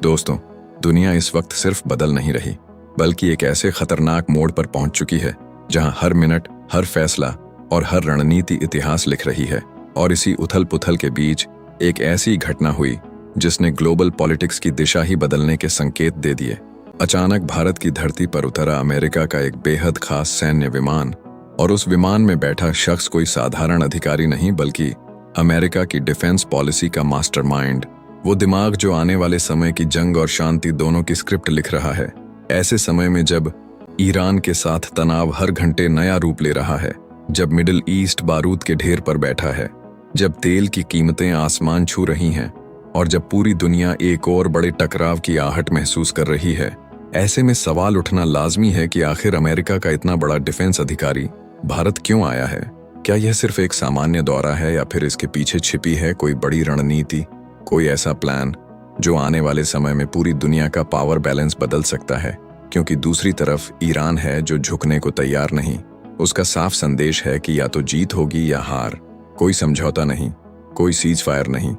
दोस्तों, दुनिया इस वक्त सिर्फ बदल नहीं रही, बल्कि एक ऐसे खतरनाक मोड़ पर पहुंच चुकी है जहां हर मिनट, हर फैसला और हर रणनीति इतिहास लिख रही है। और इसी उथल पुथल के बीच एक ऐसी घटना हुई जिसने ग्लोबल पॉलिटिक्स की दिशा ही बदलने के संकेत दे दिए। अचानक भारत की धरती पर उतरा अमेरिका का एक बेहद खास सैन्य विमान, और उस विमान में बैठा शख्स कोई साधारण अधिकारी नहीं, बल्कि अमेरिका की डिफेंस पॉलिसी का मास्टरमाइंड, वो दिमाग जो आने वाले समय की जंग और शांति दोनों की स्क्रिप्ट लिख रहा है। ऐसे समय में जब ईरान के साथ तनाव हर घंटे नया रूप ले रहा है, जब मिडिल ईस्ट बारूद के ढेर पर बैठा है, जब तेल की कीमतें आसमान छू रही हैं और जब पूरी दुनिया एक और बड़े टकराव की आहट महसूस कर रही है, ऐसे में सवाल उठना लाजमी है कि आखिर अमेरिका का इतना बड़ा डिफेंस अधिकारी भारत क्यों आया है। क्या यह सिर्फ एक सामान्य दौरा है या फिर इसके पीछे छिपी है कोई बड़ी रणनीति, कोई ऐसा प्लान जो आने वाले समय में पूरी दुनिया का पावर बैलेंस बदल सकता है। क्योंकि दूसरी तरफ ईरान है जो झुकने को तैयार नहीं। उसका साफ संदेश है कि या तो जीत होगी या हार, कोई समझौता नहीं, कोई सीज फायर नहीं।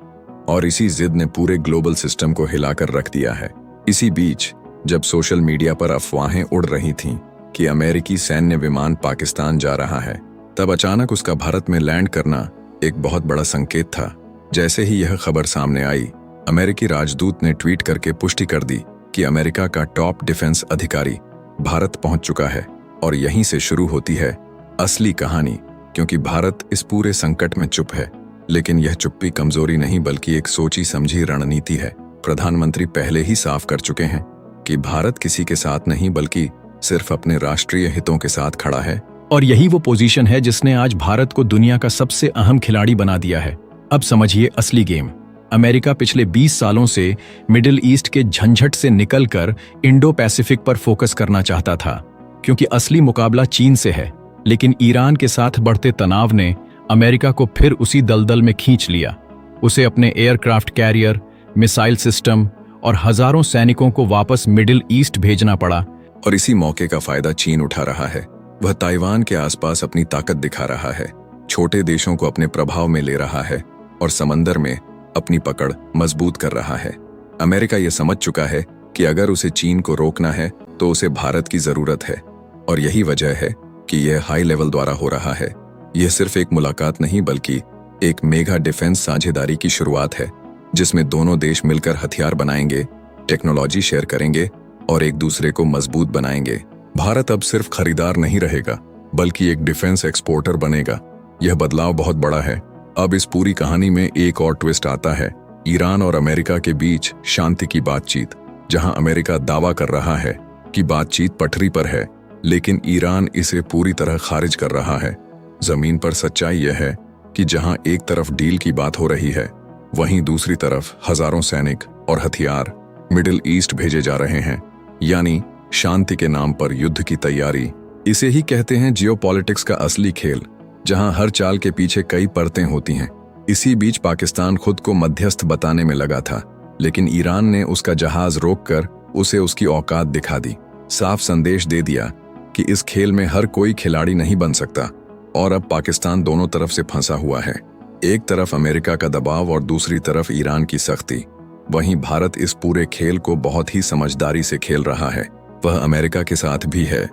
और इसी जिद ने पूरे ग्लोबल सिस्टम को हिलाकर रख दिया है। इसी बीच जब सोशल मीडिया पर अफवाहें उड़ रही थीं कि अमेरिकी सैन्य विमान पाकिस्तान जा रहा है, तब अचानक उसका भारत में लैंड करना एक बहुत बड़ा संकेत था। जैसे ही यह खबर सामने आई, अमेरिकी राजदूत ने ट्वीट करके पुष्टि कर दी कि अमेरिका का टॉप डिफेंस अधिकारी भारत पहुंच चुका है। और यहीं से शुरू होती है असली कहानी, क्योंकि भारत इस पूरे संकट में चुप है, लेकिन यह चुप्पी कमजोरी नहीं बल्कि एक सोची समझी रणनीति है। प्रधानमंत्री पहले ही साफ कर चुके हैं कि भारत किसी के साथ नहीं बल्कि सिर्फ अपने राष्ट्रीय हितों के साथ खड़ा है। और यही वो पोजीशन है जिसने आज भारत को दुनिया का सबसे अहम खिलाड़ी बना दिया है। अब समझिए असली गेम। अमेरिका पिछले 20 सालों से मिडिल ईस्ट के झंझट से निकलकर इंडो पैसिफिक पर फोकस करना चाहता था, क्योंकि असली मुकाबला चीन से है। लेकिन ईरान के साथ बढ़ते तनाव ने अमेरिका को फिर उसी दलदल में खींच लिया। उसे अपने एयरक्राफ्ट कैरियर, मिसाइल सिस्टम और हजारों सैनिकों को वापस मिडिल ईस्ट भेजना पड़ा। और इसी मौके का फायदा चीन उठा रहा है। वह ताइवान के आसपास अपनी ताकत दिखा रहा है, छोटे देशों को अपने प्रभाव में ले रहा है और समंदर में अपनी पकड़ मजबूत कर रहा है। अमेरिका यह समझ चुका है कि अगर उसे चीन को रोकना है तो उसे भारत की जरूरत है। और यही वजह है कि यह हाई लेवल द्वारा हो रहा है। यह सिर्फ एक मुलाकात नहीं बल्कि एक मेगा डिफेंस साझेदारी की शुरुआत है, जिसमें दोनों देश मिलकर हथियार बनाएंगे, टेक्नोलॉजी शेयर करेंगे और एक दूसरे को मजबूत बनाएंगे। भारत अब सिर्फ खरीदार नहीं रहेगा बल्कि एक डिफेंस एक्सपोर्टर बनेगा। यह बदलाव बहुत बड़ा है। अब इस पूरी कहानी में एक और ट्विस्ट आता है। ईरान और अमेरिका के बीच शांति की बातचीत, जहां अमेरिका दावा कर रहा है कि बातचीत पटरी पर है, लेकिन ईरान इसे पूरी तरह खारिज कर रहा है। जमीन पर सच्चाई यह है कि जहां एक तरफ डील की बात हो रही है, वहीं दूसरी तरफ हजारों सैनिक और हथियार मिडिल ईस्ट भेजे जा रहे हैं। यानी शांति के नाम पर युद्ध की तैयारी। इसे ही कहते हैं जियोपॉलिटिक्स का असली खेल, जहां हर चाल के पीछे कई परतें होती हैं। इसी बीच पाकिस्तान खुद को मध्यस्थ बताने में लगा था, लेकिन ईरान ने उसका जहाज रोककर उसे उसकी औकात दिखा दी। साफ संदेश दे दिया कि इस खेल में हर कोई खिलाड़ी नहीं बन सकता। और अब पाकिस्तान दोनों तरफ से फंसा हुआ है। एक तरफ अमेरिका का दबाव और दूसरी तरफ ईरान की सख्ती। वहीं भारत इस पूरे खेल को बहुत ही समझदारी से खेल रहा है। वह अमेरिका के साथ भी है,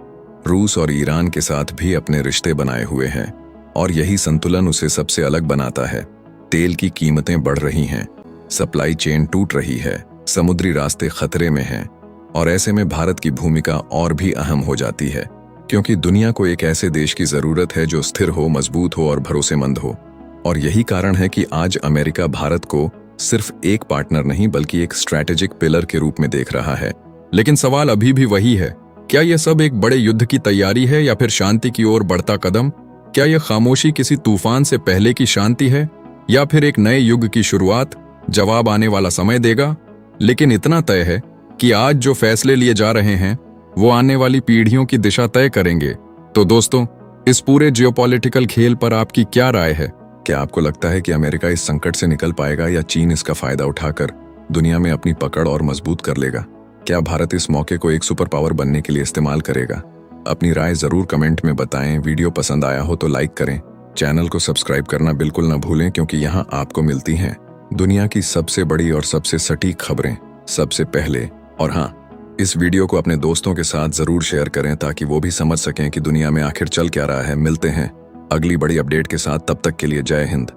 रूस और ईरान के साथ भी अपने रिश्ते बनाए हुए हैं, और यही संतुलन उसे सबसे अलग बनाता है। तेल की कीमतें बढ़ रही हैं, सप्लाई चेन टूट रही है, समुद्री रास्ते खतरे में हैं, और ऐसे में भारत की भूमिका और भी अहम हो जाती है, क्योंकि दुनिया को एक ऐसे देश की जरूरत है जो स्थिर हो, मजबूत हो और भरोसेमंद हो। और यही कारण है कि आज अमेरिका भारत को सिर्फ एक पार्टनर नहीं बल्कि एक स्ट्रैटेजिक पिलर के रूप में देख रहा है। लेकिन सवाल अभी भी वही है, क्या यह सब एक बड़े युद्ध की तैयारी है या फिर शांति की ओर बढ़ता कदम? क्या यह खामोशी किसी तूफान से पहले की शांति है या फिर एक नए युग की शुरुआत? जवाब आने वाला समय देगा। लेकिन इतना तय है कि आज जो फैसले लिए जा रहे हैं वो आने वाली पीढ़ियों की दिशा तय करेंगे। तो दोस्तों, इस पूरे जियोपॉलिटिकल खेल पर आपकी क्या राय है? क्या आपको लगता है कि अमेरिका इस संकट से निकल पाएगा या चीन इसका फायदा उठाकर दुनिया में अपनी पकड़ और मजबूत कर लेगा? क्या भारत इस मौके को एक सुपर पावर बनने के लिए इस्तेमाल करेगा? अपनी राय जरूर कमेंट में बताएं। वीडियो पसंद आया हो तो लाइक करें। चैनल को सब्सक्राइब करना बिल्कुल न भूलें, क्योंकि यहाँ आपको मिलती हैं दुनिया की सबसे बड़ी और सबसे सटीक खबरें। सबसे पहले, और हाँ, इस वीडियो को अपने दोस्तों के साथ जरूर शेयर करें ताकि वो भी समझ सकें कि दुनिया में आखिर चल क्या रहा है। मिलते हैं अगली बड़ी अपडेट के साथ, तब तक के लिए जय हिंद।